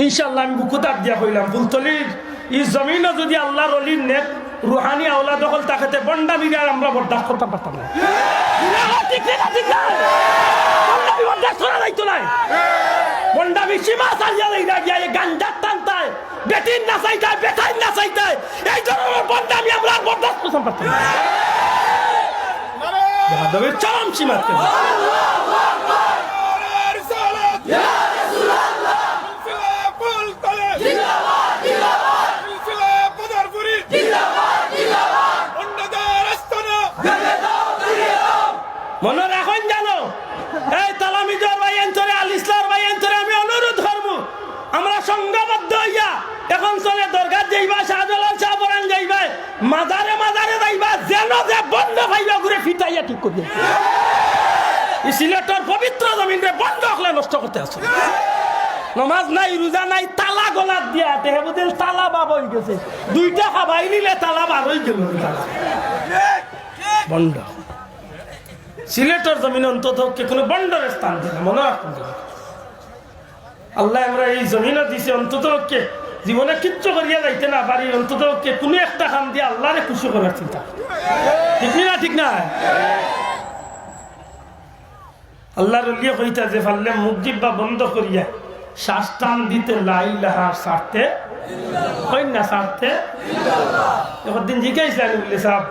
ইনশাআল্লাহ আমি বুকুতার দিয়া কইলাম ফুলতলির এই জমিনও যদি আল্লাহর ওলির নেক রুহানি আওলাদ হল তাকে বন্ডা মিরার আমরা বরদাস্ত করতে পারতাম না। বন্ডামি সীমা চালিয়ে গিয়ে গাঞ্জার টানতায় বেটির না চাইতায় বেটাই না চাইতায় এই ধরনের বন্ডামি আমরা বরদাস্ত করতে পারতাম না। চরম সীমা মনে রাখুন জানো এই তালামিজর ভাই অন্তরে আল ইসলার ভাই অন্তরে আমি অনুরোধ করবো আমরা সংঘবদ্ধ হইয়া এখন চলে দরগার যাইবা শাহজালাল শাহপরান যাইবা মাজারে মাজারে যাইবা যেন যে বন্ধ ভাইবা ঘুরে ফিটাইয়া ঠিক করি সিলেটের পবিত্র জমিনে বন্ধ হলে নষ্ট করতে আসে নমাজ নাই রোজা নাই তালা গলাত দিয়া দেহে বুঝেন তালা বাব হয়ে গেছে দুইটা খাবাই নিলে তালা বার হয়ে গেল বন্ধ সিলেটের জমিন অন্তত কোনো বন্ডরের স্থান দিল মনে রাখুন আল্লাহ আমরা এই জমিনও দিছে অন্তত জীবনে কিচ্ছু করিয়া যাইতে না পারি অন্তত কোনো একটা খান দিয়ে আল্লাহরে খুশি করার চিন্তা ঠিক না ঠিক না আল্লাহর লিয়ে কইতা যে পারলে মুখ জিহ্বা বন্ধ করিয়া শ্বাস টান দিতে লা ইলাহা ছাড়তে কই না ছাড়তে একদিন জিজ্ঞাসা বললে সাহেব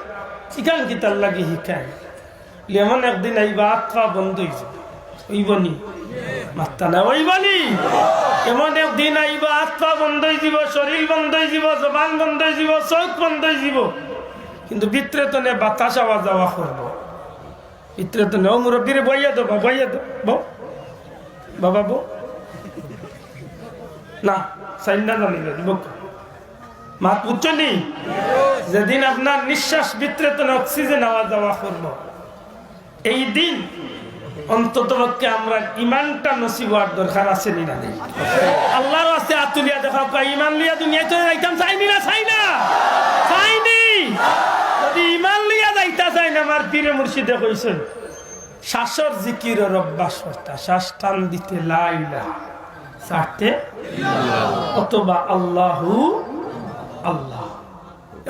শিখান কি তার লাগে শিখায় এমন একদিন আইবা আত্মা বন্ধ হয়েছে ওইবনি মাত্তা না ওইবনি এমন একদিন আইবা আত্মা বন্ধ হয়ে যাব শরীর বন্ধ হয়ে যাব জবান বন্ধ হয়ে যাব চোখ বন্ধ হয়ে যাব কিন্তু ভিতরে তো বাতাস আওয়া যাওয়া করবো ভিতরে তো নেও মুরব্বীরে বইয়া দেবো বাবা বউ না সাইন্না জানিবে মাত বুঝছো নি যেদিন আপনার নিঃশ্বাস ভিতরে তো অক্সিজেন আওয়া যাওয়া করবো এই দিন অন্তত পক্ষে আমরা ইমানটা নসিব হওয়ার দরকার আছে না নেই আল্লাহর আছে আতুলিয়া দেখা ইমান লিয়া দুনিয়ায় চলে যাইতাম চাইনি না চাই না চাইনি যদি ইমান লিয়া যাইতা চাই না আমার পীরে মুর্শিদে কইছেন শ্বাসর জিকিরের অভ্যাস করতা শ্বাস টান দিতে লা ইলাহা ছাড়তে অথবা আল্লাহু আল্লাহ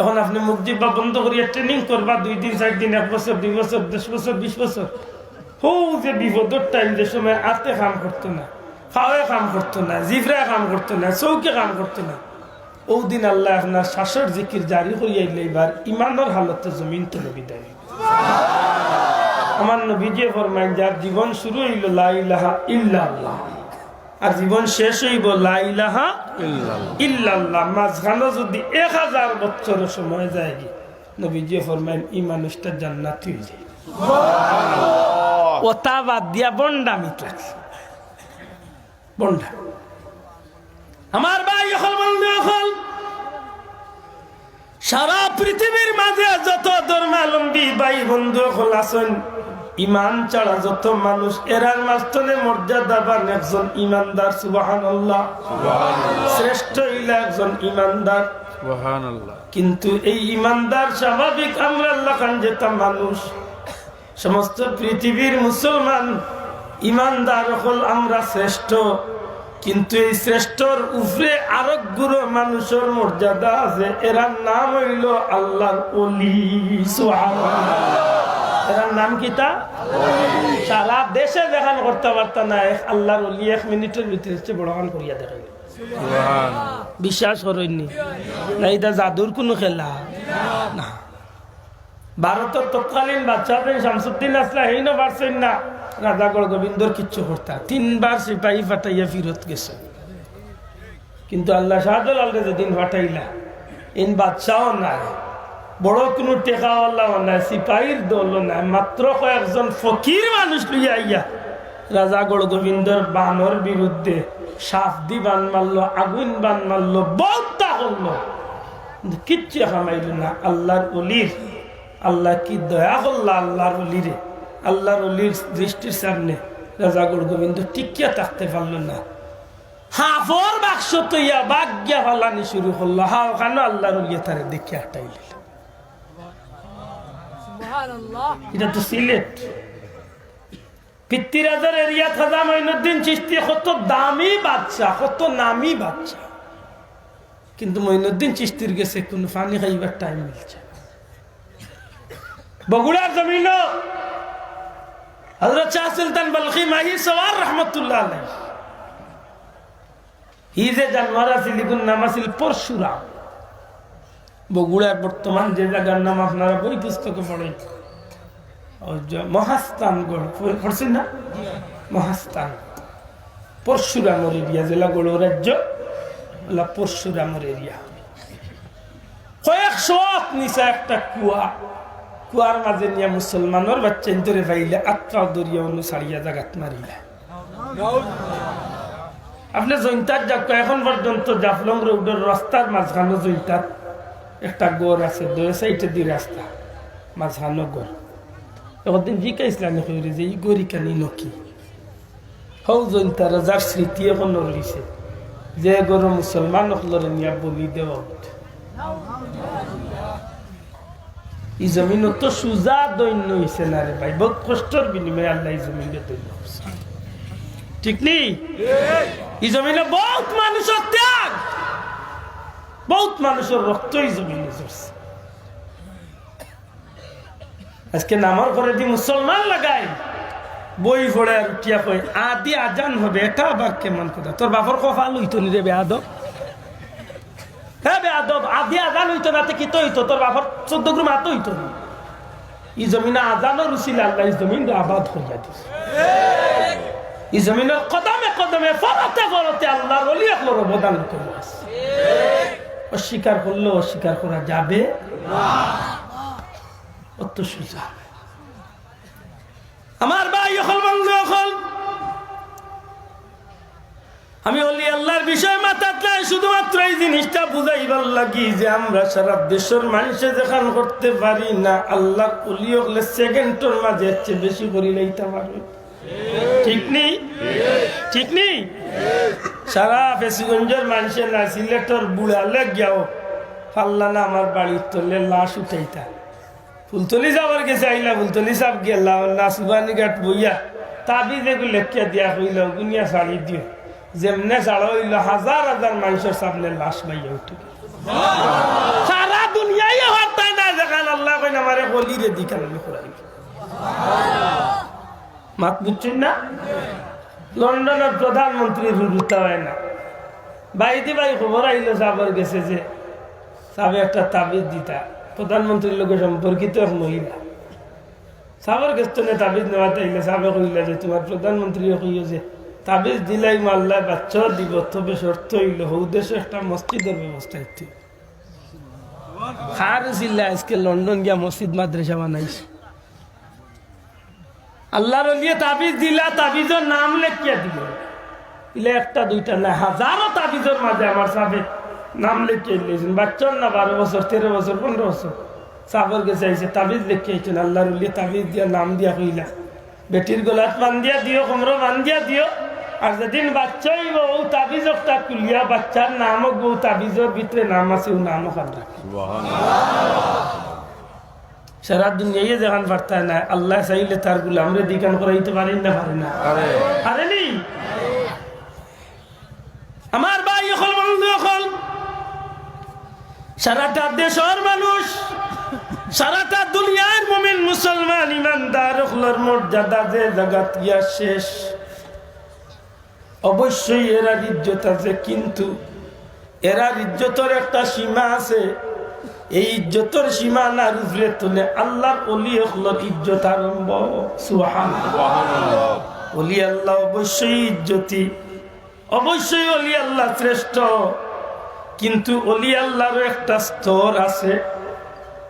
এখন আপনি মুখ জিহ্বা বন্ধ করিয়া ট্রেনিং করবা 2 দিন 4 দিন 1 বছর 2 বছর 10 বছর 20 বছর হো যে বিপদের টাইম যে সময় আতে কাম করতো না খাওয়া কাম করতো না জিভরা কাম করতো না চৌকে কাম করতো না ও দিন আল্লাহ আপনার শ্বাসের জিকির জারি করিয়া এবার ইমানের হালতে জমিন তুলে বিদায় আমার নবীজি ফরমাইন যার জীবন শুরু হইল লা ইলাহা ইল্লাল্লাহ আর জীবন শেষ হইব লা ইলাহা ইল্লাল্লাহ মাঝখানে যদি 1000 বছরের সময় যায় নবীজি ফরমাইন এই মানুষটা জান্নাতি হয়ে যায় ওটা বাদ দিয়া বন্ডা মিটলা বন্ডা আমার ভাই হল বন্ধু হল সারা পৃথিবীর মাঝে যত ধর্মাবলম্বী ভাই বন্ধু হল আছেন ইমান ছাড়া যত মানুষ এরার মাঝখানে মর্যাদাবান একজন ইমানদার সুবহানাল্লাহ শ্রেষ্ঠ হইলা একজন ইমানদার সুবহানাল্লাহ কিন্তু এই ইমানদার স্বাভাবিক আমরা আল্লাহ খান যেটা মানুষ সমস্ত পৃথিবীর মুসলমান ইমানদার হল আমরা শ্রেষ্ঠ কিন্তু এই শ্রেষ্ঠর উপরে আরেক গুরু মানুষের মর্যাদা আছে এরার নাম হইল আল্লাহর ওলি সুবহানাল্লাহ এরার নাম কিতা সারা দেশে দেখান করতে পারত না আল্লাহর ওলি 1 মিনিটের ভিতরে বড় গান করিয়া দেখাই বিশ্বাস করেননি না এটা জাদুর কোনো খেলা না ভারতের তৎকালীন বাচ্চা শামসুদ্দিন আসলা হেইন পারছেন না রাজাগড় গোবিন্দর কিচ্ছু করতা 3 বার সিপাহী ফাটাইয়া ফিরত গেছে কিন্তু আল্লাহ শাহজালাল যেদিন ফাটাইলা ইন বাচ্চাও নাই বড় কোনো টেকাওয়ালাও নাই সিপাহীর দল নাই মাত্র কয়েকজন ফকির মানুষ লইয়া আইয়া রাজাগড় গোবিন্দর বানর বিরুদ্ধে সাপ দি বান মারলো আগুন বান মারলো বলতা করলো কিচ্ছু খামাইল না আল্লাহর ওলির আল্লাহ কি দয়া করল আল্লাহর ওলিরে আল্লাহর ওলির দৃষ্টির সামনে রাজাগড় গোবিন্দ টিকিয়া থাকতে পারল না হাফর বাক্স তৈয়া বাগ্যা ফালানি শুরু করলো হা ওখানে আল্লাহর ওলিয়া তারে দেখে হাঁটাইল এটা তো সিলেট পিতৃরাজার এরিয়া খাজা মঈনুদ্দিন চিশতি কত দামি বাদশা, কত নামি বাদশা, কিন্তু মঈনুদ্দিন চিশতির গেছে কোন পানি খাইবার টাইম মিলছে। বগুড়ার জমিন হযরত শাহ সুলতান বলখি মাহি সওয়ার রহমাতুল্লাহ আলাইহি হি যে জানোয়ার আছিল কোন নাম আছিল পরশুরাম। বগুড়ার বর্তমান যে জায়গার নাম আপনারা বই পুস্তকে পড়েন মহাস্থানগড় পড়ছেন না? মহাস্থান পরশুরামর এরিয়া, জেলা গড় রাজ্য পরশুরামর এরিয়া। কয়েকশো নিচে একটা কুয়া, কুয়ার মাঝে নিয়ে মুসলমানের বাচ্চা ধরে পাইলে আত্মাও দরিয়া অনুসারিয়া জাগাত মারিলে। আপনি জৈন্তার যাক এখন পর্যন্ত জাফলং রোডের রাস্তার মাঝখানো জৈন্তার একটা গড় আছে, দুই সাইডে দি রাস্তা মাঝখানো গড়। একদিন জিজ্ঞাসলাম যে এই গড়ি কানি নকি হৌ জৈন্তার যার স্মৃতি এখন রয়েছে যে গরু মুসলমান হলরে নিয়ে বলি দেওয়া। এই জমিন তো সুজা দৈন্য হয়েছে না রে ভাই, বহুত কষ্টের বিনিময়ে আল্লাহ এই জমিনে দৈন্য করছে, ঠিক নেই? এই জমিনে বহুত মানুষের ত্যাগ, বহুত মানুষের রক্ত এই জমিনে ঝরছে। আজকে নামার পরে দি মুসলমান লাগাই বই পড়ে আর উঠিয়া কই আদি আজান হবে, এটা আবার কেমন কথা? তোর বাপর কফা লইতো নি রে বেয়াদব, হ্যাঁ বেয়াদব, আদি আজান হইতো না কি তো হইতো? তোর বাপর 14 গ্রুম হাত হইতো না। এই জমিনে আজানও রুচিল আল্লাহ এই জমিন আবাদ হইয়া দিছে। এই জমিনের কদমে কদমে ফরতে ফরতে আল্লাহর ওলি একলোর অবদান করে আছে। অস্বীকার করলে অস্বীকার করা যাবে না, অত সোজা। আমার ভাই হল বন্ধু হল, আমি ওলি আল্লাহর বিষয় মাথাত নাই, শুধুমাত্র এই জিনিসটা বুঝাইবার লাগি যে আমরা সারা দেশের মানুষে যেখান করতে পারি না, আল্লাহর ওলি হলে সেকেন্ডের মাঝে চেয়ে বেশি করি লইতে পারবে, ঠিক নেই? ঠিক নেই? সারা ফেসিগঞ্জের মানুষের না সিলেটর বুড়ালে গিয়াও পাল্লা না আমার বাড়ির তলে লাশ উঠাইতা। ফুলতলি যাবার গেছে আইলা, ফুলতলি সাপ গেলাম না সুবানি ঘাট বইয়া তাবি যেগুলো লেখিয়া দিয়া হইল গুনিয়া শাড়ি দিও, যেমনে ছাড়া হইল হাজার হাজার মানুষের সামনে লাশ বাইয়া উঠে সারা দুনিয়ায় হরতাই না যেখানে আল্লাহ কইন আমারে গলিরে দিকে মাত বুঝছেন না? লন্ডনের প্রধানমন্ত্রীর রুরুতা হয় না, বাইদি বাই খবর আইলো সাবার গেছে যে সাবে একটা তাবিজ দিতা, প্রধানমন্ত্রীর লোকের সম্পর্কিত এক মহিলা সাবার গেছে তাবিজ নেওয়াতে আইলে সাবে কইলা যে তোমার প্রধানমন্ত্রী কইল যে তাবিজ দিলাই মাল্লা বাচ্চা দিব, তবে শর্ত হইল হৌ দেশে একটা মসজিদের ব্যবস্থা হইতে। খার জিল্লা আজকে লন্ডন গিয়া মসজিদ মাদ্রাসা বানাইছে। আল্লাহর লিয়ে তাবিজ দিলা, তাবিজের নাম লেখিয়া দিল, ইলে একটা দুইটা না হাজারো তাবিজের মাঝে আমার সাবে নাম লেখিয়ে দিয়েছেন। বাচ্চার না 12 বছর 13 বছর 15 বছর সাবর গেছে আইসে তাবিজ লেখিয়েছেন। আল্লাহর লিয়ে তাবিজ দিয়া নাম দিয়া কইলা বেটির গলাত বান্ধিয়া দিও, কোমরো বান্ধিয়া দিও, আর যেদিন বাচ্চা হইব ও তাবিজ একটা কুলিয়া বাচ্চার নাম গো তাবিজের ভিতরে নাম আছে ও নামও খান রাখে। সারা দুনিয়ায় যেখান পারতায় না, আল্লাহ চাইলে তার গুলামরে দিকান করাইতে পারেন না? পারে না? পারেনি? আমার ভাই হল বন্ধু হল, সারাটা দেশের মানুষ, সারাটা দুনিয়ার মুমিন মুসলমান ইমানদার হলর মর্যাদা যে জায়গা গিয়া শেষ। অবশ্যই এরার ইজ্জত আছে, কিন্তু এরার ইজ্জতের একটা সীমা আছে। এই ইজ্জতের সীমা না রুজলে তুলে আল্লাহর ওলি হলর ইজ্জত আরম্ভ। সুবহানাল্লাহ। ওলি আল্লাহ অবশ্যই ইজ্জতি, অবশ্যই ওলি আল্লাহ শ্রেষ্ঠ, কিন্তু ওলি আল্লাহর একটা স্তর আছে।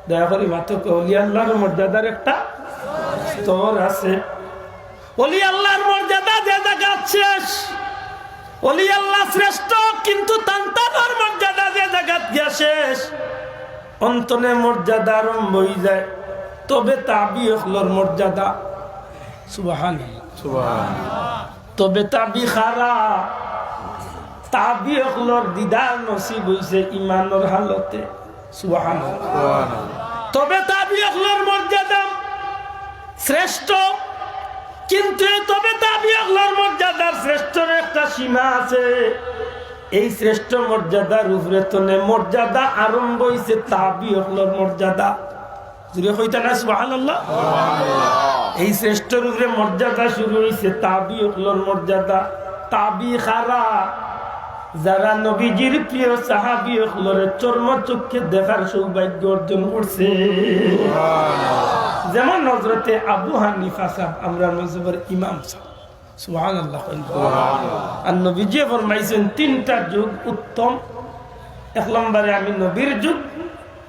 দয়া করে মাতকে ওলি আল্লাহর মর্যাদার একটা স্তর আছে। ওলি আল্লাহর মর্যাদা যে জায়গা শেষ, ওলি আল্লাহ শ্রেষ্ঠ, কিন্তু তান্তার মর্যাদা যে জায়গা গিয়া শেষ, অন্তনে মর্যাদা আরম্ভ হয়ে যায়। তবে তাবি হলর মর্যাদা সুবহানাল্লাহ সুবহানাল্লাহ, তবে তাবি খারা, তাবি হলর দিদার নসিব হইছে ইমানের হালতে। সুবহানাল্লাহ সুবহানাল্লাহ। তবে তাবি হলর মর্যাদা শ্রেষ্ঠ, কিন্তু তবে তাবি আল্লাহর মর্যাদার শ্রেষ্ঠর একটা সীমা আছে। এই শ্রেষ্ঠ মর্যাদার উপরে তনে মর্যাদা আরম্ভ হইছে তাবি আল্লাহর মর্যাদা। জুড়ে কইতা না সুবহানাল্লাহ। এই শ্রেষ্ঠর উপরে মর্যাদা শুরু হইছে তাবি আল্লাহর মর্যাদা। তাবি খারা যারা নবীজির প্রিয় সাহাবী হলরে চর্ম চক্ষে দেখার সৌভাগ্য অর্জন করছে, যেমন হযরতে আবু হানিফা সাহেব, আমরা মযহাবের ইমাম সাহেব। সুবহানাল্লাহ। আর নবীজি ফরমাইছেন তিনটা যুগ উত্তম। এক নম্বরে আমি নবীর যুগ,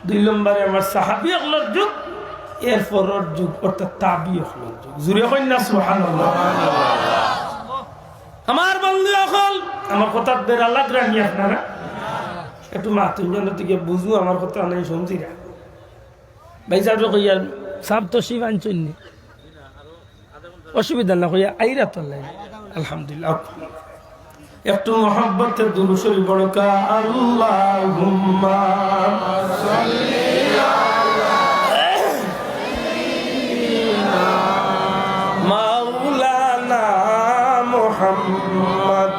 দুই নম্বরে আমার সাহাবী হলর যুগ, এরপরের যুগ অর্থাৎ তাবি হলর যুগ। জুড়ে কইন না সুবহানাল্লাহ। আমার বন্ধু হল আমার কথা বেড়া লাগরানি, আপনারা একটু মাতুজন থেকে বুঝু আমার কথা নাই শুনছিরা। ভাই সাহেব কইয়া সাব তো শিব আনছেন, অসুবিধা না কইয়া আইরা তো নাই। আলহামদুলিল্লাহ। একটু মোহাব্বতে দুরূদ শরীফ পড়ো। আল্লাহুম্মা সাল্লি আলা সাইয়্যিদিনা মাওলানা মুহাম্মদ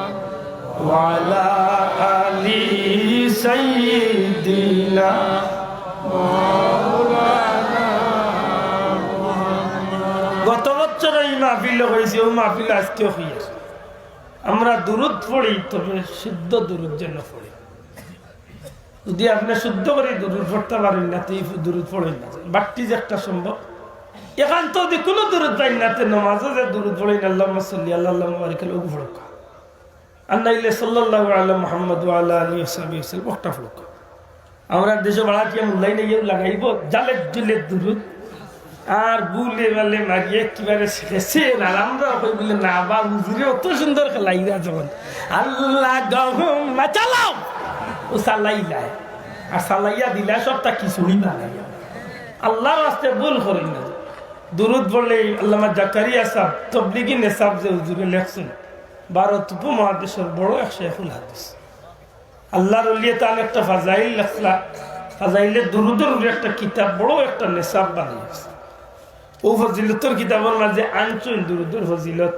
ওয়া আলা আলি সাইয়্যিদিনা মাওলানা মুহাম্মদ। গত বছর এই মাহফিল হয়েছে, ওই মাহফিল আজকেও হইয়াছে। আমরা দুরূদ পড়ি, তবে শুদ্ধ দুরূদ যেন পড়ি। যদি আপনি শুদ্ধ করে দুরূদ পড়তে পারেন না, তো এই দুরূদ পড়েন না। বাট্টি যে একটা সম্ভব এখান তো যদি কোনো দুরূদ পাই না, নামাজে যে দুরূদ পড়েন আল্লাহুম্মা সাল্লি আলা আল্লাহুম্মা বারিক আলা ওগু পড়কা, আর নাইলে সাল্লাল্লাহু আলা মুহাম্মদ ওয়া আলা আলিহি ওয়া সাহবিহি ওয়াসাল্লাম ওটা পড়কা। আমরা দেশে বাড়াটিয়া মুল্লাই নিয়ে লাগাইব জালে জুলে দুরূদ আর বুলে বালে মারিয়ে কিভাবে শিখেছে। আর আমরা বলে না বা হুজুরে অত সুন্দর খেলাইরা যখন আল্লাহ গহম চালাও, ও চালাইলাই আর চালাইয়া দিলা সবটা কিছুই না। আল্লাহর রাস্তায় ভুল করেন না। দুরূদ বললে আল্লামা জাকারিয়া সাহেব তবলিগি নেসাব যে হুজুরে লেখছেন, ভারত উপমহাদেশের বড় এক শেখুল হাদিস। আল্লাহর ওলিয়ে তার একটা ফাজাইল লেখলা, ফাজাইলের দুরূদের একটা কিতাব, বড় একটা নেসাব বানিয়েছে। ও ফজিলতর কিতাবের মাঝে আনছেন দুরূদের ফজিলত।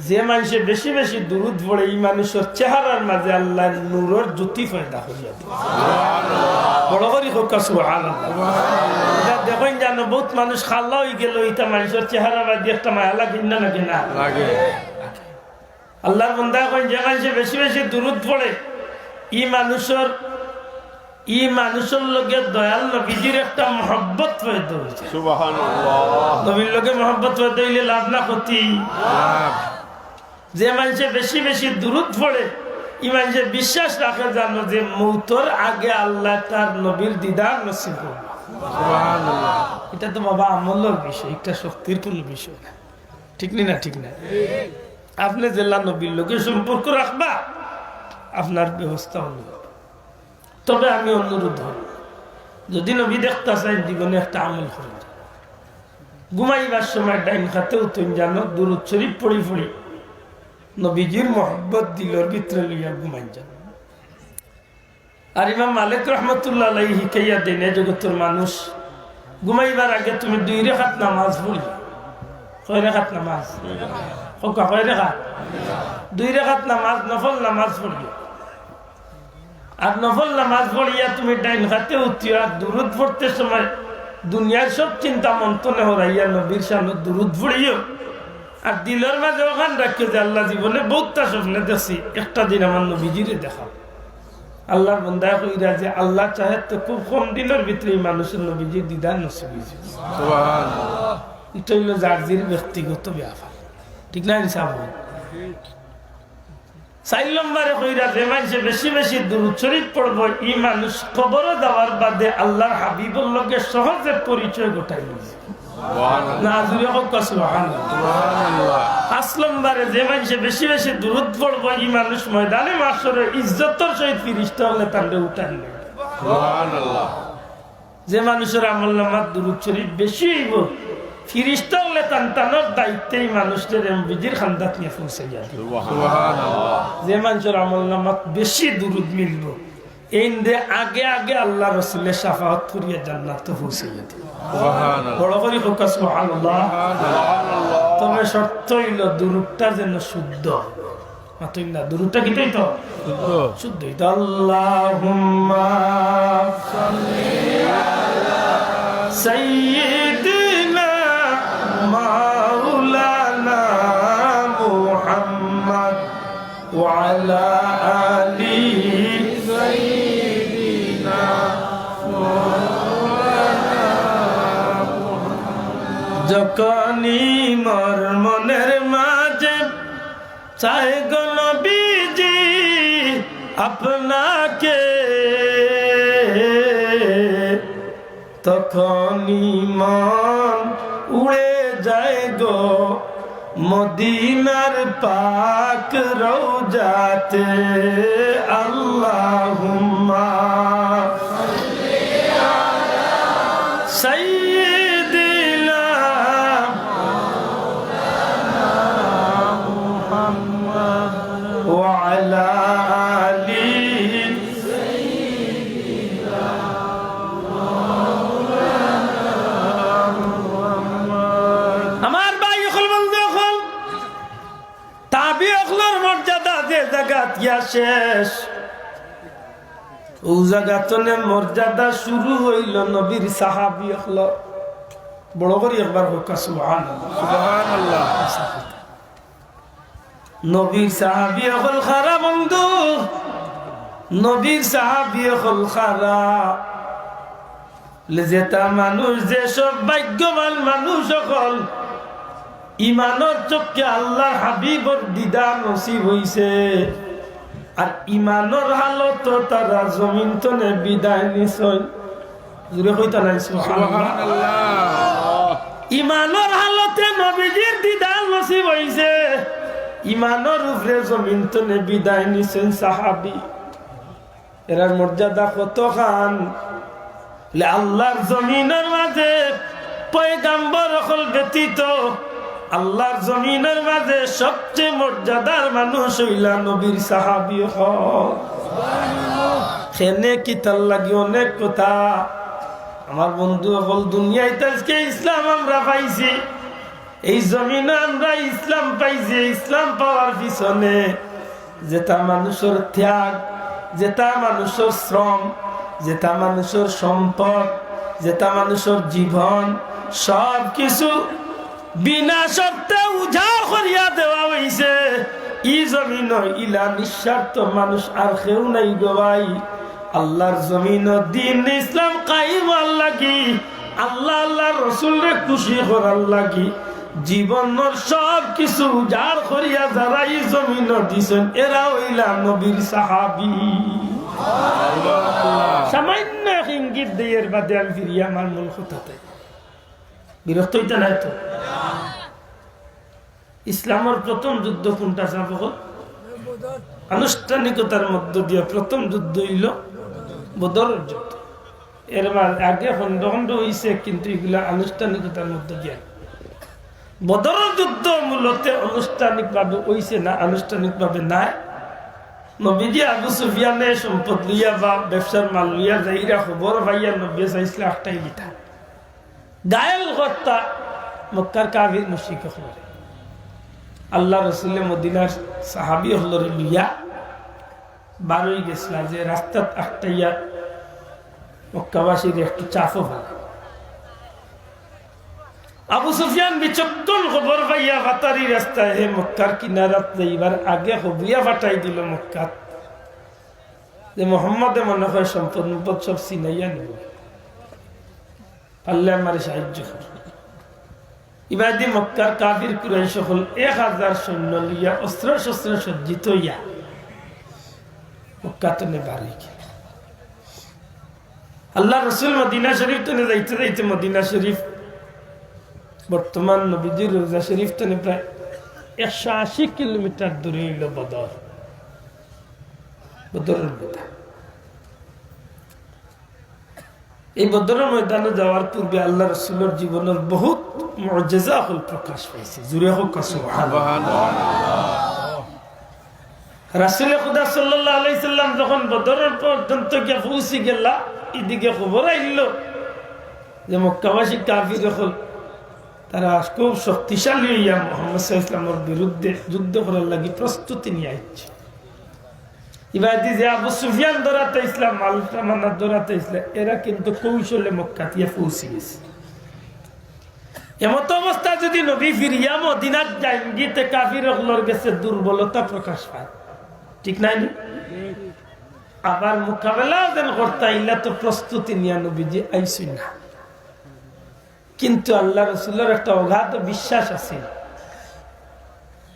যে মানুষে বেশি বেশি দুরূদ পড়ে, এই মানুষের চেহারার মাঝে আল্লাহ নূরের জ্যোতি পয়দা করিয়া দেয়। বড় করি হোক সুবহানাল্লাহ। এটা দেখেন জানো, বহুত মানুষ খাল্লা হয়ে গেল, এটা মানুষের চেহারা বাদে একটা মায়া লাগে না, লাগে না লাগে। আল্লাহর বান্দা কইন যে মানুষে বেশি বেশি দুরূদ পড়ে, ই মানুষের লগে দয়াল নবীজির একটা মহব্বত পয়দা হয়েছে। সুবহানাল্লাহ। নবীর লগে মহব্বত পয়দা হইলে লাভ না ক্ষতি। যে মানুষে বেশি বেশি দুরূদ পড়ে, ই মানুষে বিশ্বাস রাখে জানো যে মৌতর আগে আল্লাহ তার নবীর দিদার নসিব করবে। সুবহানাল্লাহ। এটা তো বাবা আমলের বিষয়, এটা শক্তির কোনো বিষয় না। ঠিক না? ঠিক না? আপনি জেলা নবীর লগে সম্পর্ক রাখবা, আপনার ব্যবস্থা হল। তবে আমি অনুরোধ হই, যদি নবী দেখতে চাই জীবনে একটা আমল করেন। ঘুমাইবার সময় ডাইন খাতে উঠেন জানো, দুরূদ শরীফ পড়ি পড়ি নবীজির মহব্বত দিলর ভিতরে লইয়া ঘুমাই যান। আর ইমাম মালিক রহমতুল্লাহ আলাইহি হিকাইয়া দেন, জগতের মানুষ ঘুমাইবার আগে তুমি 2 রাকাত নামাজ পড়ি। কয় রাকাত নামাজ? কয় রাকাত? 2 রাকাত নামাজ, নফল নামাজ পড়ি। আর নফল নামাজ পড়িয়া তুমি ডাইন হাতে উঠিয়া দুরূদ পড়তে সময় দুনিয়ার সব চিন্তা মন্থনে হরাইয়া নবীর সামনে দুরূদ পড়িও। আর দিলের মাঝে ওখান রাখিও যে আল্লাহ জীবনে বহুতটা স্বপ্নে দেখছি, একটা দিন আমার নবীজিরে দেখা। আল্লাহর বান্দা কইরা যে আল্লাহ চাহে তো খুব কম দিনের ভিতরে মানুষের নবীজির দিদার নসিব হয়েছে। সুবহানাল্লাহ। এটা হইল জার্জির ব্যক্তিগত ব্যাপার। ঠিক না ইনসাফ? 4 নম্বরে কইরা যে মানুষে বেশি বেশি দুরূদ শরীফ পড়ব, ই মানুষ কবরে যাওয়ার বাদে আল্লাহর হাবিবের লগে সহজে পরিচয় ঘটাই নিছে। সুবহানাল্লাহ। না জুড়ে হোক সুবহানাল্লাহ। 5 নম্বরে যে মানুষে বেশি বেশি দুরূদ পড়ব, ই মানুষ ময়দানে মাশরে ইজ্জতের সহিত ফেরেশতা হলে তারে উঠান নেবে। সুবহানাল্লাহ। যে মানুষের আমলনামাত দুরূদ শরীফ বেশি হইব, ফেরেশতা হলে তান্তানোর দায়িত্বেই মানুষদের নবীজির খান্দাত নিয়ে পৌঁছে যাবে। সুবহানাল্লাহ। যে মানুষের আমলনামাত বেশি দুরূদ মিলব, এই দে আগে আগে আল্লাহ রাসূলের শাফাআত করিয়া জান্নাতে পৌঁছে যাবে। সুবহানাল্লাহ। বড় করে হোক সুবহানাল্লাহ। সুবহানাল্লাহ। তবে শর্ত হইল দুরূপটা যেন শুদ্ধ মাতই না দুরূপটা কিটাই তো শুদ্ধ হইতো আল্লাহুম্মা সাল্লি আলা সাইয়্যিদিনা মাওলানা মুহাম্মদ ওয়া আলা আলিহি সাইয়্যিদিনা যখনই মোর মনের মাঝে চায় গো নবীজি আপনাকে তখনই মন উড়ে যায় গো মদিনার পাক রওজাতে আল্লাহুম্মা সাল্লি আলা সাইয়্যিদিনা মাওলানা মুহাম্মদ ওয়া আলা আলিহি সাইয়্যিদিনা মাওলানা মুহাম্মদ আমার ভাই হল বন্ধু হল তাবি হলর মর্যাদা যে জায়গা ইয়া শেষ ও জায়গাতনে মর্যাদা শুরু হইল নবীর সাহাবী হল বড় করে একবার হোক সুবহানাল্লাহ সুবহানাল্লাহ নবীর সাহাবী হল খারা বন্ধু নবীর সাহাবী হল খারা যেটা মানুষ যে সব ভাগ্যবান মানুষ হল ইমানের চোখে আল্লাহ হাবিবর দিদার নসিব হইছে আর ইমানের হালত তারা জমিন তনে বিদায় নিছয় জুড়ে কইতা নাই সুবহানাল্লাহ ইমানের হালতে নবীজির দিদার নসিব হইছে ইমানের উপরে জমিন তনে বিদায় নিছেন সাহাবী এর মর্যাদা কত খান আল্লাহর জমিনের মাঝে পয়গাম্বর হল ব্যতীত আল্লাহর জমিনের মাঝে সবচেয়ে মর্যাদার মানুষ হইলা নবীর সাহাবী হল খেনে কি তার লাগি অনেক কথা আমার বন্ধু হল দুনিয়ায় আজকে ইসলাম আমরা পাইছি এই জমিনে আমরা ইসলাম পাইছি ইসলাম পাওয়ার পিছনে যেটা মানুষের ত্যাগ যেটা মানুষের শ্রম যেটা মানুষের সম্পদ যেটা মানুষের জীবন সব কিছু বিনা শর্তে উজাড় করিয়া দেওয়া হইছে ই জমিন ইলা নিঃস্বার্থ মানুষ আর কেউ নাই গবাই আল্লাহর জমিন দিন ইসলাম কায়েম হওয়ার লাগি আল্লাহ আল্লাহর রাসূলকে খুশি করার লাগি জীবনের সব কিছু উজাড় করিয়া যারা ই জমিন দিছেন এরা হইলা নবীর সাহাবী সামান্য ইঙ্গিত দিয়ে বাদে আমি ফিরিয়ে আমার মূল কথাতে বিরক্ত হইতে নাই তো ইসলামের প্রথম যুদ্ধ কোনটা যাব আনুষ্ঠানিকতার মধ্য দিয়ে প্রথম যুদ্ধ হইল বদরের যুদ্ধ এর আগে খন্ড খন্ড হইছে কিন্তু এগুলা আনুষ্ঠানিকতার মধ্য দিয়ে বদরের যুদ্ধ মূলত আনুষ্ঠানিক ভাবে হইছে না আনুষ্ঠানিক ভাবে নাই নবীজি আবু সুফিয়ানে সম্পদ লইয়া বা ব্যবসার মাল লইয়া যাইরা খবর ভাইয়া নবী চাইছিল একটাই লিখা গায়েল কর্তা মক্কার কাফির মুশরিক হল আল্লাহ রসুল মদিনার সাহাবী হলরে লইয়া বারোই গেছিল যে রাস্তাত আটটাইয়া মক্কাবাসীর একটু চাপও ভালো আবু সুফিয়ান বিচক্ষণ খবর পাইয়া বাতারি রাস্তায় হে মক্কার কিনারাত যাইবার আগে হবিয়া ফাটাই দিল মক্কাত যে মোহাম্মদে মনে হয় সম্পদ সম্পদ সব চিনাইয়া নেব আল্লাহ আমার সাহায্য করে ইবাদি মক্কার কাফির কুরাইশ হল 1000 সৈন্য লিয়া অস্ত্র শস্ত্র সজ্জিত ইয়া মক্কাতনে বাড়ি গেল আল্লাহ রসুল মদিনা শরীফ তনে যাইতে যাইতে মদিনা শরীফ বর্তমান নবীজির রোজা শরীফ তনে প্রায় 180 কিলোমিটার দূরে হইল বদর বদরের ময়দান এই বদরের ময়দানে যাওয়ার পূর্বে আল্লাহ রসুলের জীবনের বহুত মুআজিজা হল প্রকাশ পাইছে জুড়ে হোক সুবহানাল্লাহ রাসূল খুদা সাল্লাল্লাহু আলাইহি সাল্লাম যখন বদরের পর্যন্ত গিয়ে পৌঁছে গেল এদিকে খবর আইল যে মক্কাবাসী কাফির হল তারা খুব শক্তিশালী হইয়া মুহাম্মদ সাল্লাল্লাহু আলাইহি ওয়াসাল্লামের বিরুদ্ধে যুদ্ধ করার লাগি প্রস্তুতি নিয়ে আইছে। ইবাদি যে আবু সুফিয়ান দরাতে ইসলাম আলতামানা দরাতে ইসলাম এরা কিন্তু কৌশলে মক্কা দিয়ে পৌঁছে গেছে। এমত অবস্থা যদি নবী ফিরিয়া মদিনাত যাইন গিতে কাফির হলর গেছে দুর্বলতা প্রকাশ পায়, ঠিক নাই? আবার মোকাবেলা যেন করতে ইল্লা তো প্রস্তুতি নিয়ে নবীজি আইসই না। কিন্তু আল্লাহ রসুলের একটা অগাধ বিশ্বাস আছে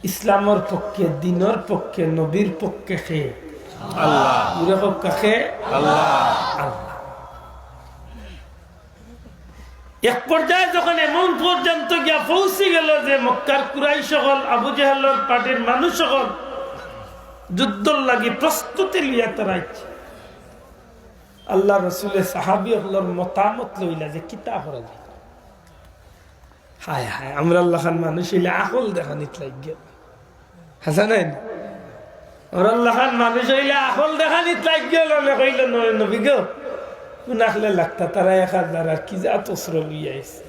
ইসলামের পক্ষে, দিনের পক্ষে, নবীর পক্ষে খে আল্লাহ, পক্ষে আল্লাহ। এক পর্যায়ে যখন এমন পর্যন্ত গিয়া পৌঁছে গেল যে মক্কার কুরাইশ সকল, আবু জাহেলের পার্টির মানুষ সকল যুদ্ধর লাগি প্রস্তুতি লিয়া তারাইছে। আল্লাহ রসুলের সাহাবী হলর মতামত লইলা যে কিতা করা যায়। হায় হায়, আমরা আল্লাহ খান মানুষ হইলে আকল দেখানিত লাগে, হাসা নাই? আমরা আল্লাহ খান মানুষ হইলে আকল দেখানিত লাগে। কইল নবী গো নাখলে লাগতা তারা 1000 আর কি যা তসর লইয়া আইছে,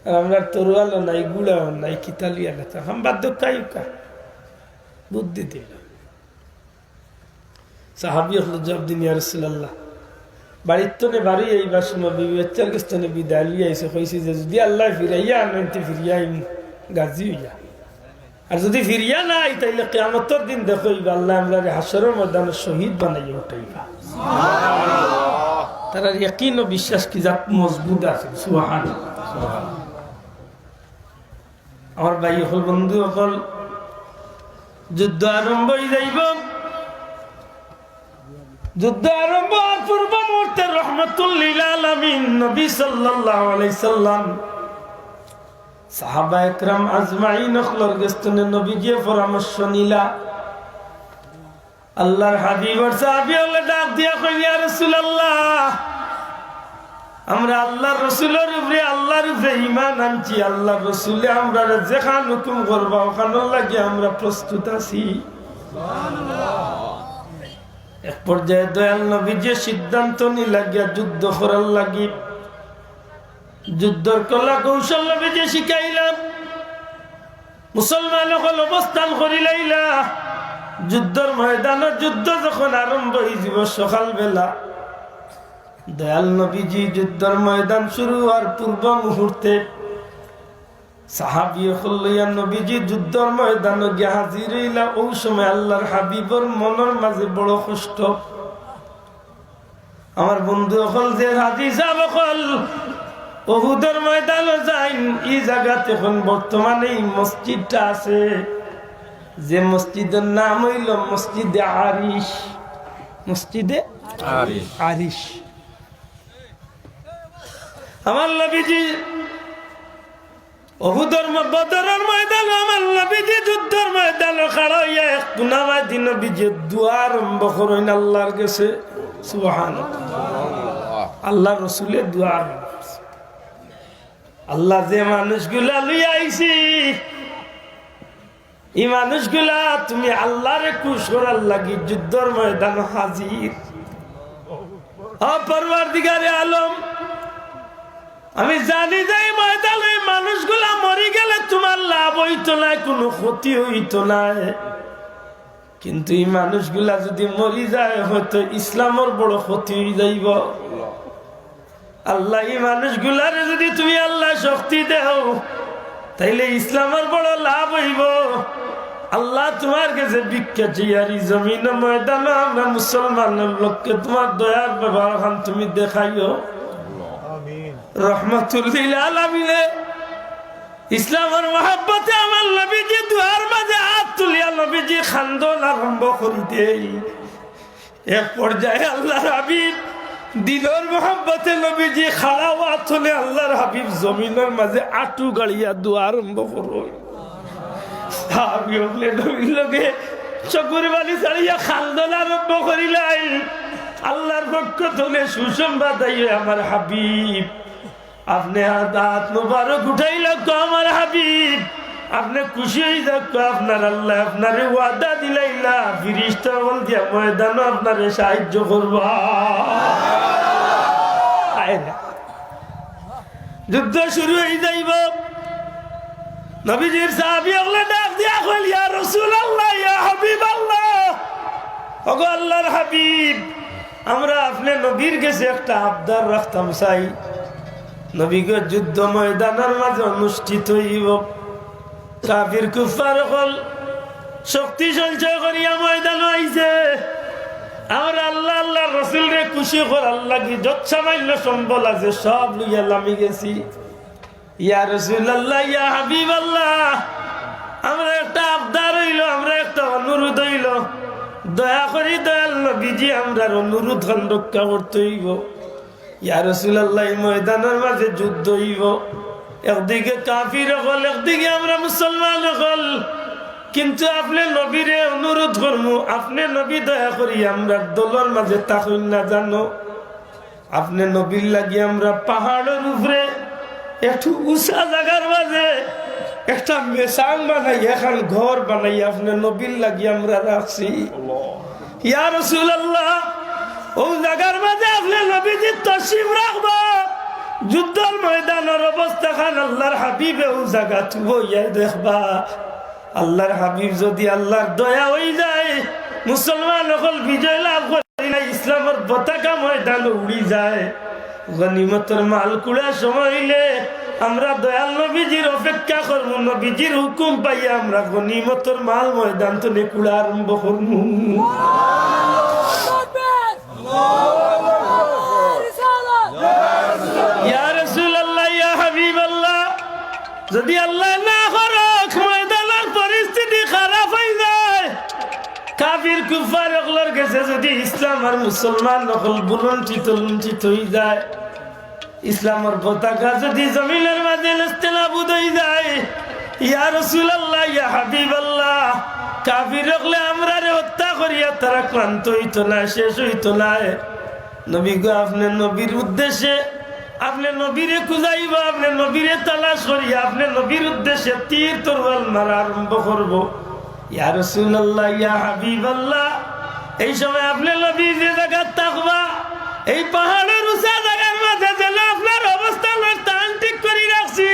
আর আমরা তরুয়ালো নাই, গুড়াও নাই, কিতা লইয়া লাগতা হাম বাদ কাইকা বুদ্ধি দিল। সাহাবী হল জবাব দিন, ইয়া রাসূলুল্লাহ বাড়ির তো নে বাড়ি এইবার সময় বিবি বাচ্চার কাছ থেকে বিদায় লিয়ে আইসে, কইছি যে যদি আল্লাহ ফিরাইয়া আনতে ফিরিয়া গাজী হইয়া, আর যদি ফিরিয়া না আই তাইলে কিয়ামতের দিন দেখইবা আল্লাহ আমরা হাসরের ময়দানে শহীদ বানাইয়া উঠাইবা। তারা ইয়াকিন ও বিশ্বাস কি যা মজবুত আছে। সুবহানাল্লাহ। আমার ভাই হল বন্ধু হল যুদ্ধ আরম্ভ হয়ে যাইব। যুদ্ধ আরম্ভ হওয়ার পূর্ব মুহূর্তে রহমাতুল লিল আলামিন নবী সাল্লাল্লাহু আলাইহি সাল্লাম সাহাবা একরাম আজমাইন হলর গস্তনে নবীজি পরামর্শ নিলা। আল্লাহর হাবিবের সাহাবী হলে ডাক দিয়া কই, ইয়া রাসূলুল্লাহ আমরা আল্লাহর রাসূলের উপরে আল্লাহর উপরে ঈমান আনছি, আল্লাহর রাসূলে আমরা যেখান হুকুম করবা ওখানে লাগি আমরা প্রস্তুত আছি। এক পর্যায়ে দয়াল নবী যে সিদ্ধান্ত নিলা গিয়া যুদ্ধ করার লাগি, যুদ্ধর কলা কৌশল নবী যে শিখাইলাম, মুসলমান হল অবস্থান করিলাইলা। যুদ্ধর ময়দানের যুদ্ধ যখন আরম্ভ হয়ে যাব সকাল বেলা, দয়াল নবীজি যুদ্ধর ময়দান শুরু হওয়ার পূর্ব মুহূর্তে সাহাবী হল্লাইয়া নবীজি যুদ্ধর ময়দানে গিয়ে হাজির হইলা। ওই সময় আল্লাহর হাবিবর মনের মাঝে বড় কষ্ট। আমার বন্ধু হল যে হাজি সাহেব হল উহুদের ময়দানে যাইন, এই জায়গাতে এখন বর্তমানে এই মসজিদটা আছে, যে মসজিদের নাম হইল মসজিদে আরিশ। মসজিদে আরিশ। আমার নবীজি উহুদের বদরের ময়দানে আমার নবীজি যুদ্ধের ময়দানে খাড়া হইয়া এক গুনামায় দিন নবীজি দোয়া আরম্ভ করেন আল্লাহর কাছে। সুবহানাল্লাহ। আল্লাহ রসুলের দোয়া আরম্ভ। আল্লাহ যে মানুষগুলা লইয়া আইছি, এই মানুষগুলা তুমি আল্লাহরে খুশ করার লাগি যুদ্ধের ময়দানে হাজির। পরওয়ারদিগারে আলম, আমি জানি যে এই ময়দানে মানুষগুলা মরে গেলে তোমার লাভ হইতো না, কোনো ক্ষতি হইতো না, কিন্তু এই মানুষগুলা যদি মরি যায় হয়তো ইসলামের বড় ক্ষতি হয়ে যাইব। আল্লাহ এই মানুষগুলারে যদি তুমি আল্লাহ শক্তি দেও তাইলে ইসলামের বড় লাভ হইব। আল্লাহ তোমার কাছে ভিক্ষা চিয়ারি জমিন ময়দানে আমরা মুসলমানের লোককে তোমার দয়ার ব্যবহার তুমি দেখাইও। রহমাতুল লিল আলামিনে ইসলামের মহব্বতে আমার নবীজি দুয়ার মাঝে হাত তুলিয়া নবীজি খান্দন আরম্ভ করি দেই। এক পর্যায়ে আল্লাহর হাবিব দিনের মহব্বতে নবীজি খাড়া হওয়া তুলে আল্লাহর হাবিব জমিনের মাঝে আটু গাড়িয়া দোয়া আরম্ভ করো। সাহাবী হলে নবীর লগে চকুর বালি ছাড়িয়া খান্দন আরম্ভ করিলেন। আল্লাহর পক্ষ তুলে সুসংবাদ আমার হাবিব আপনি হাত মুবারক উঠাইল আমার হাবিব, আপনি খুশি হয়ে থাকতো। আপনার আল্লাহ আপনারে ওয়াদা দিলাইলা ফিরিস্তা বল দিয়া ময়দানও আপনারে সাহায্য করবা। যুদ্ধ শুরু হয়ে যাইব। নবীজির সাহাবী হলে ডাক দিয়া কইল ইয়া রাসূলুল্লাহ ইয়া হাবিবাল্লাহ ওগো আল্লাহর হাবিব আমরা আপনি নবীর কাছে একটা আবদার রাখতাম চাই নবীকে যুদ্ধ ময়দানের মাঝে অনুষ্ঠিত হইব কাফির কুফার হল শক্তি সঞ্চয় করিয়া ময়দান আইছে আমরা আল্লাহ আল্লাহ রাসূলকে খুশি করার লাগি যত সামান্য সম্বল আছে সব লইয়া লামি গেছি ইয়া রাসূলুল্লাহ ইয়া হাবিবাল্লাহ আমরা একটা আবদার হইল আমরা একটা অনুরোধ হইল দয়া করি দয়াল নবীজি আমরা অনুরোধ রক্ষা করতে হইব ইয়া রাসূলুল্লাহ ময়দানের মাঝে যুদ্ধ হইব একদিকে কাফির হল একদিকে আমরা মুসলমান হল কিন্তু আপনি নবীরে অনুরোধ করবো আপনি নবী দয়া করি আমরা দলের মাঝে থাকুন না জানো আপনি নবীর লাগি আমরা পাহাড়ের উপরে একটু উঁচা জায়গার মাঝে একটা মেশাং বানাই এখন ঘর বানাই আপনি নবীর লাগি আমরা রাখছি ইয়া রাসূলুল্লাহ ও জায়গার মাঝে আপনি নবীজি তশরিফ রাখবা যুদ্ধের ময়দানের অবস্থা খান আল্লাহর হাবিবে ও জায়গা তুবো ইয়া দেখবা আল্লাহর হাবিব যদি আল্লাহর দয়া হয়ে যায় মুসলমান হল বিজয় লাভ করি না ইসলামের পতাকা ময়দান উড়ি যায় গনিমতের মাল কুড়া সময় হইলে আমরা দয়াল নবীজির অপেক্ষা করবো নবীজির হুকুম পাইয়া আমরা গনিমতের মাল ময়দান তো কুড়া আরম্ভ করবো ইয়া রাসূলুল্লাহ ইয়া হাবিবাল্লাহ যদি আল্লাহ না করক ময়দানের পরিস্থিতি খারাপ হয়ে যায় কাফির কুফার ওগুলোর কাছে যদি ইসলাম আর মুসলমান নকল বুলঞ্চিত হয়ে যায় ইসলামের পতাকা যদি জমিনের মাঝে নাস্তেনাবুদ হয়ে যায় ইয়া রাসূলুল্লাহ ইয়া হাবিবাল্লাহ কাফির ওগুলো আমরা হত্যা করিয়া তারা ক্লান্ত হইতো না শেষ হইতো না নবী গো আপনি নবীর উদ্দেশ্যে আপনি নবীরে খুঁজাইবা আপনি নবীরে তালাশ করিয়া আপনি নবীর উদ্দেশ্যে তীর তরবাল মারা আরম্ভ করবো ইয়া রাসূলুল্লাহ ইয়া হাবিবাল্লাহ এই সময় আপনি নবী যে জায়গা থাকবা এই পাহাড়ের উঁচা জায়গার মাঝে যেন আপনার অবস্থান স্থান ঠিক করে রাখছি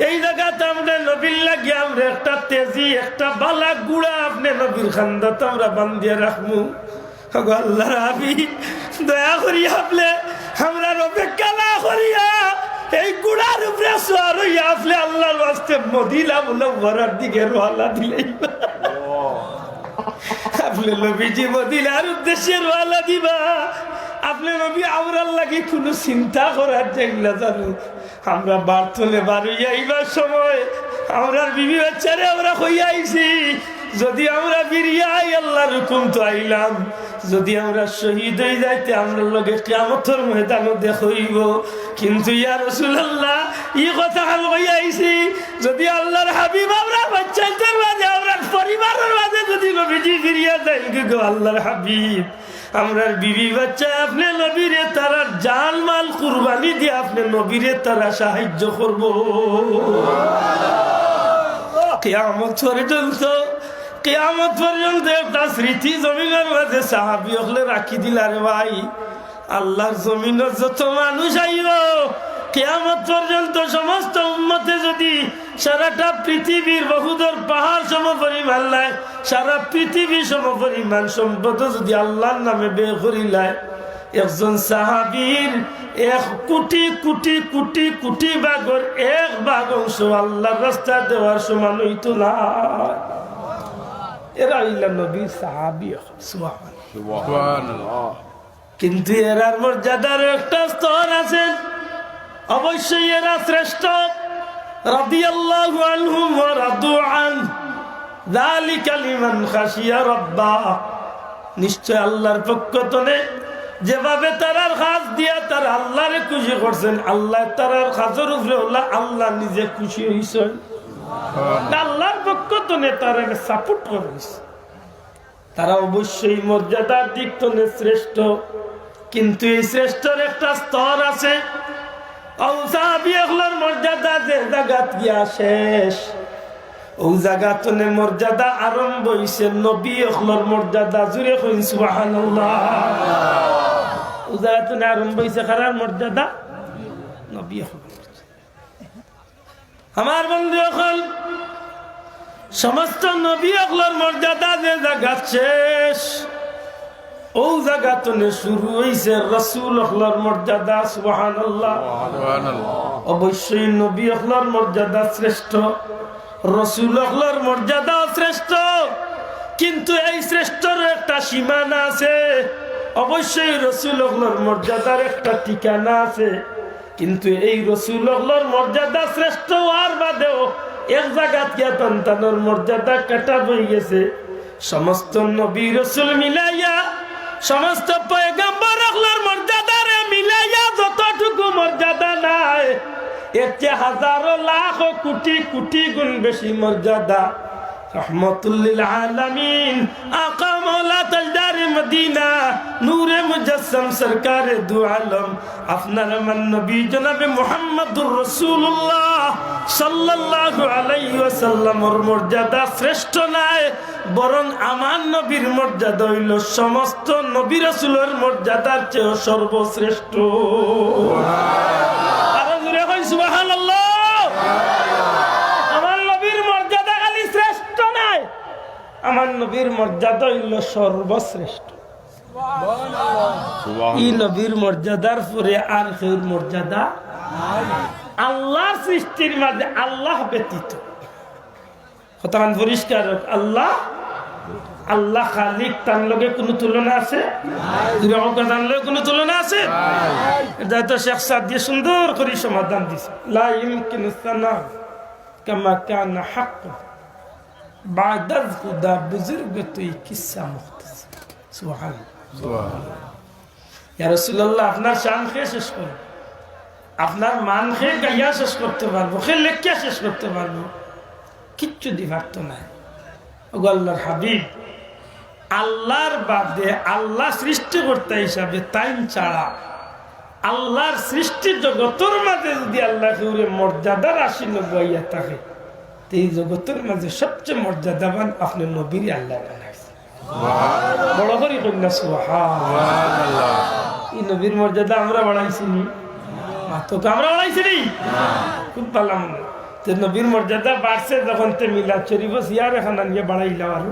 এই জায়গাতে আমরা নবীর লাগি আমরা একটা তেজি একটা বালা গুড়া আপনি নবীর খান্দাতে আমরা বান্ধিয়ে রাখবো আল্লাহর হাবিব দয়া করিয়া আপনি আমরা অপেক্ষা না করিয়া এই গুড়ার উপরে সোয়ার হইয়া আপনি আল্লাহর ওয়াস্তে মদিনা মুনাওয়ারার দিকে রওনা দিলেন আপনি নবীজি মদিনার উদ্দেশ্যে রওনা দিবা আপনি নবী আমরার লাগি কোনো চিন্তা করার জায়গা জানো আমরা বার্তলে বাড়িয়া এইবার সময় আমরা বিবি বাচ্চারে আমরা হইয়া আইছি যদি আমরা বিরিয়াই আল্লাহর হুকুম তো আইলাম যদি আমরা শহীদ হয়ে যাইতে আমরা লগে কিয়ামতের ময়দানে দেখইব কিন্তু ইয়া রাসূলুল্লাহ এই কথা হইয়া আইছি যদি আল্লাহর হাবিব আমরা বাচ্চাদের মাঝে আমরা পরিবারের মাঝে যদি নবীজি ফিরিয়া যাই গো আল্লাহর হাবিব আমরার বিবি বাচ্চা আপনি নবীরে তারা জান মাল কুরবানি দিয়ে আপনি নবীরে তারা সাহায্য করব কিয়ামত পর্যন্ত একটা স্মৃতি জমিনের মাঝে সাহাবী হলে রাখি দিলার ভাই আল্লাহর জমিনের যত মানুষ আইব কিয়ামত পর্যন্ত সমস্ত উম্মতে যদি সারাটা পৃথিবীর বহুদূর পাহাড় সম পরিমাণ নাই সারা পৃথিবী সম পরিমাণ সম্পদ যদি আল্লাহর নামে বের করিলায় একজন সাহাবীর 1 কোটি কোটি কোটি কোটি ভাগের 1 ভাগ অংশ আল্লাহর রাস্তা দেওয়ার সমান হইতো না এরা হইলেন নবীর সাহাবী সুবহানাল্লাহ কিন্তু এরার মর্যাদার একটা স্তর আছে অবশ্যই এরা শ্রেষ্ঠ রাদিয়াল্লাহু আনহুম ওয়া রাদু আন যালিকা লিমান খাশিয়া রাব্বাহ নিশ্চয় আল্লাহর পক্ষ থেকে যেভাবে তারার কাজ দিয়া তারা আল্লাহরে খুশি করছেন আল্লাহ তারার কাজের উপরে আল্লাহ নিজে খুশি হইছেন আল্লাহর পক্ষ থেকে তারা সাপোর্ট করেছে তারা অবশ্যই মর্যাদার দিক থেকে শ্রেষ্ঠ কিন্তু এই শ্রেষ্ঠর একটা স্তর আছে মর্যাদা যে জায়গাত গিয়া শেষ ও জায়গাতনে মর্যাদা আরম্ভ হইছে নবী হলর মর্যাদা জুড়ে কইন সুবহানাল্লাহ ও জায়গাতনে আরম্ভ হইছে কারার মর্যাদা নবী হল আমার বন্ধু এখন সমস্ত নবী অগলার মর্যাদা যে জায়গা শেষ ও জায়গা তো শুরু হয়েছে রাসূল অগলার মর্যাদা। সুবহানাল্লাহ। অবশ্যই নবী অগলার মর্যাদা শ্রেষ্ঠ, রাসূল অগলার মর্যাদা শ্রেষ্ঠ, কিন্তু এই শ্রেষ্ঠর একটা সীমানা আছে। অবশ্যই রাসূল অগলার মর্যাদার একটা ঠিকানা আছে, কিন্তু এই রাসূল অগলার মর্যাদা শ্রেষ্ঠ আর বাদেও এক জায়গাত গিয়া তান্তানোর মর্যাদা কাটা হয়ে গেছে। সমস্ত নবী রাসূল মিলাইয়া, সমস্ত পয়গম্বর অগলার মর্যাদারে মিলাইয়া যতটুকু মর্যাদা নাই, এর চেয়ে হাজারো লাখ কোটি কোটি গুণ বেশি মর্যাদা রহমাতুল লিল আলামিন আকা মাওলা তাজদার মদিনা নূরে মুজাসসাম সরকারে দু আলম আপনার আমার নবী জনাবে মুহাম্মদুর রাসূলুল্লাহ সাল্লাল্লাহু আলাইহি ওয়াসাল্লামের মর্যাদা শ্রেষ্ঠ নাই, বরং আমার নবীর মর্যাদা হইল সমস্ত নবী রাসূলের মর্যাদার চেয়ে সর্বশ্রেষ্ঠ। আর জোরে কই সুবহানাল্লাহ। আমার নবীর মর্যাদা খালি শ্রেষ্ঠ নাই, আমার নবীর মর্যাদা হইল সর্বশ্রেষ্ঠ। এই নবীর মর্যাদার পরে আর কেউ মর্যাদা আল্লাহর সৃষ্টির মাঝে আল্লাহ ব্যতীত কতক্ষণ পরিষ্কার আল্লাহ আল্লাহ খালিক, তার লগে কোনো তুলনা আছে? তার লগে কোনো তুলনা আছে? এটা তো শেখ সাদি সুন্দর করে সমাধান দিছে। লা ইমকিনু সানা কামা কানা হাক্ক বাদাল খুদা বুজুর্গতুই কিসসা মুখতাসা। সুবহানাল্লাহ। ইয়া রাসূলুল্লাহ, আপনার শান খেয়ে শেষ করব, আপনার মান খেয়ে গাইয়া শেষ করতে পারবো, খেয়ে লেখিয়া শেষ করতে পারবো, কিচ্ছু দিবার তো নাই। ওগো আল্লাহর হাবিব, আল্লাহর বাদে আল্লাহ সৃষ্টিকর্তা হিসাবে টাইম ছাড়া আল্লাহর সৃষ্টি জগতের মাঝে যদি আল্লাহ মর্যাদার আসীন বইয়া থাকে, এই জগতের মাঝে সবচেয়ে মর্যাদাবান আপনার নবীর আল্লাহ বানাইছে। বড় করি কন্যা সুবহানাল্লাহ। এই নবীর মর্যাদা আমরা বাড়াইছি নি? মাত্রকে আমরা বাড়াইছি নি? খুব ভালো মনে নবীর মর্যাদা বাড়ছে যখন তে মিলাদ শরীফ সিয়ার এখানে নিয়ে বাড়াইলাম। আর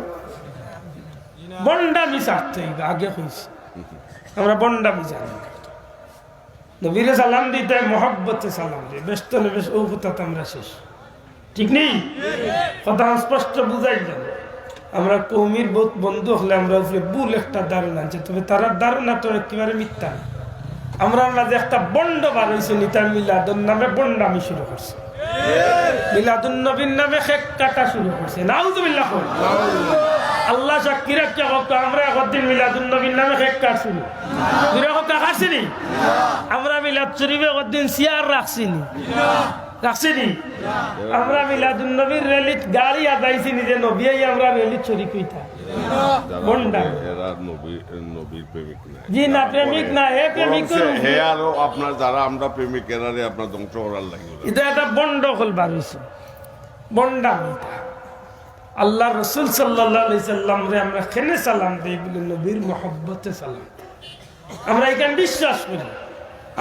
বন্ডামি ছাড়তে আগে কইছি আমরা বন্ডামি জানি। নবীরে সালাম দিতে মহব্বতে সালাম দিই, ব্যস্ত বেশ ও কথা আমরা শেষ, ঠিক নেই? কথা স্পষ্ট বুঝাই যাবে। আমরা কৌমির বহুত বন্ধু হলে আমরা ভুল একটা ধারণা আছে, তবে তারা ধারণা তো একেবারে মিথ্যা। আমরা মাঝে একটা বন্ড বার হয়েছে, নিতার মিলাদুন নামে বন্ডামি শুরু করছে, মিলাদুন নবীর নামে খেক কাটা শুরু করছে। নাউযুবিল্লাহ। আল্লাহ সাক্ষী রাখছে আমরা একদিন মিলাদুন নবীর নামে খেক কাটছিনি, কাটছিনি। আমরা মিলাদ শরীফে একদিন চেয়ার রাখছিনি, রাখছিনি। আমরা মিলাদুন নবীর রেলিত গাড়ি আদাইছি, নিজে নবী আমরা রেলিত শরীফ হইতা বন্ডা। জি না, প্রেমিক না, হে প্রেমিক হে আরো আপনার যারা আমরা প্রেমিক এরারে আপনার ধ্বংস করার লাগে। এটা একটা বন্ড হল বার হইছে, বন্ডা। আল্লাহ রাসূল সাল্লাল্লাহু আলাইহি সাল্লাম রে আমরা কেনে সালাম দেই বলে নবীর মহব্বতে সালাম। আমরা এখানে বিশ্বাস করি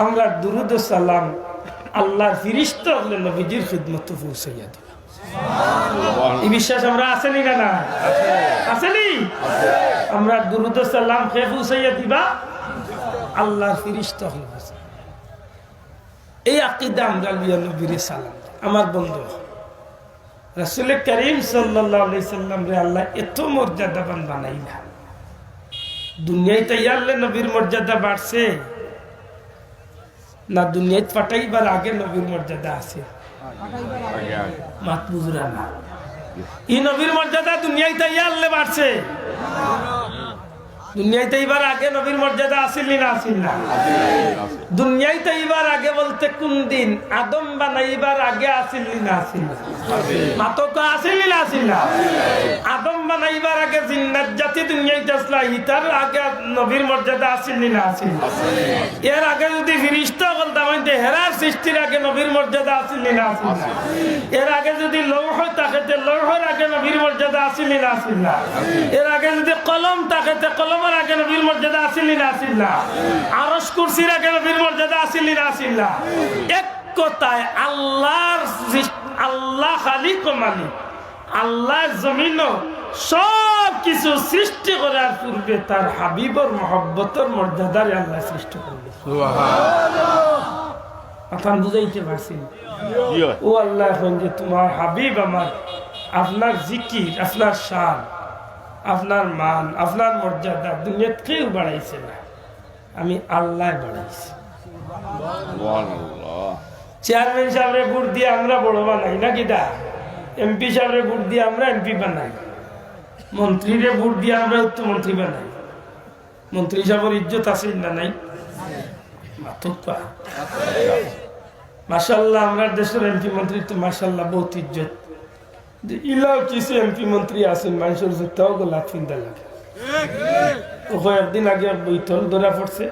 আমরা দুরুদ ও সালাম আল্লাহর ফেরেশতা হলে নবীজির খিদমতে পৌঁছাইয়া দিই। এই বিশ্বাস আমরা আসেনি না? না আসেনি? আমরা দুরুদ ও সালাম কে পৌঁছাইয়া দিবা? আল্লাহর ফেরেশতা হলে। এই আকীদা আমরা লিয়া নবীর সালাম। আমার বন্ধু রাসূল করিম সাল্লাল্লাহু আলাইহি সাল্লাম রে আল্লাহ এত মর্যাদাবান বানাইলা। দুনিয়ায় তাইয়ালে নবীর মর্যাদা বাড়ছে না? দুনিয়ায় পাঠাইবার আগে নবীর মর্যাদা আছে? মাত বুঝরা না। এই নবীর মর্যাদা দুনিয়ায় তাইয়ালে বাড়ছে, দুনিয়ায় তাইবার আগে নবীর মর্যাদা আসিল না? আসিল না? দুনিয়ায় তাইবার আগে বলতে কোন দিন? আদম বানাইবার আগে আসিল না? আসিল না? মাতক আসিল না? আসিল না? আদম বানাইবার আগে জিন্নাত জাতি দুনিয়ায় আসলা, ইতার আগে নবীর মর্যাদা আসিল না? আসিল না? এর আগে যদি ফেরেশতা বলতাম হেরার সৃষ্টির আগে নবীর মর্যাদা আসিল না? আসিল না? এর আগে যদি লৌহ থাকে লৌহের আগে নবীর মর্যাদা আসিল না? আসিল না? এর আগে যদি কলম থাকে কলম আগে নবীর মর্যাদা আসিল না? আসিল না? আরশ কুরসির আগে নবীর মর্যাদা আসিল না? আসিল না? কথায় আল্লাহ খালিক ও মালিক, আল্লাহ জমিন সব কিছু সৃষ্টি করার পূর্বে তার হাবিবর মহব্বতর মর্যাদার আল্লাহ সৃষ্টি করবে। আপনার বুঝাইতে পারছি ও আল্লাহ এখন যে তোমার হাবিব আমার, আপনার জিকির, আপনার শান, আপনার মান, আপনার মর্যাদা দুনিয়াত কেউ বাড়াইছে না, আমি আল্লাহ বাড়াইছি। চেয়ারম্যান সাহেবের ভোট দিয়ে আমরা বড় বানাই না কিটা, এমপি সাহেবের ভোট দিয়ে আমরা এমপি বানাই, মন্ত্রীরে ভোট দিয়ে আমরা উত্তমন্ত্রী বানাই। মন্ত্রী সাহেবের ইজ্জত আছে না নাই? মাশাআল্লাহ আমরা দেশের এমপি মন্ত্রী তো মাশাআল্লাহ বহুত ইজ্জত। ইলাও কিছু এমপি মন্ত্রী আছেন মানুষের জুতাও গোলা চিন্তা লাগে। কয়েকদিন আগে বৈঠল ধরা পড়ছে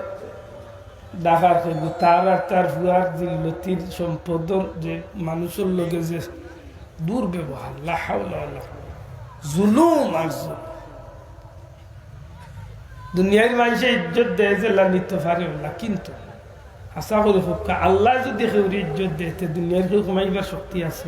ডাকার করবো, তার আর তার ভুয়ার জিল্লতির সম্পদর যে মানুষের লোকে যে দুর্ব্যবহার, জুলুম আর দুনিয়ার মানুষে ইজ্জত দেয় যে নিতে পারে না, কিন্তু আশা করি আল্লাহ যদি কেউ ইজ্জত দেয় দুনিয়ার কেউ কমাইবার শক্তি আছে।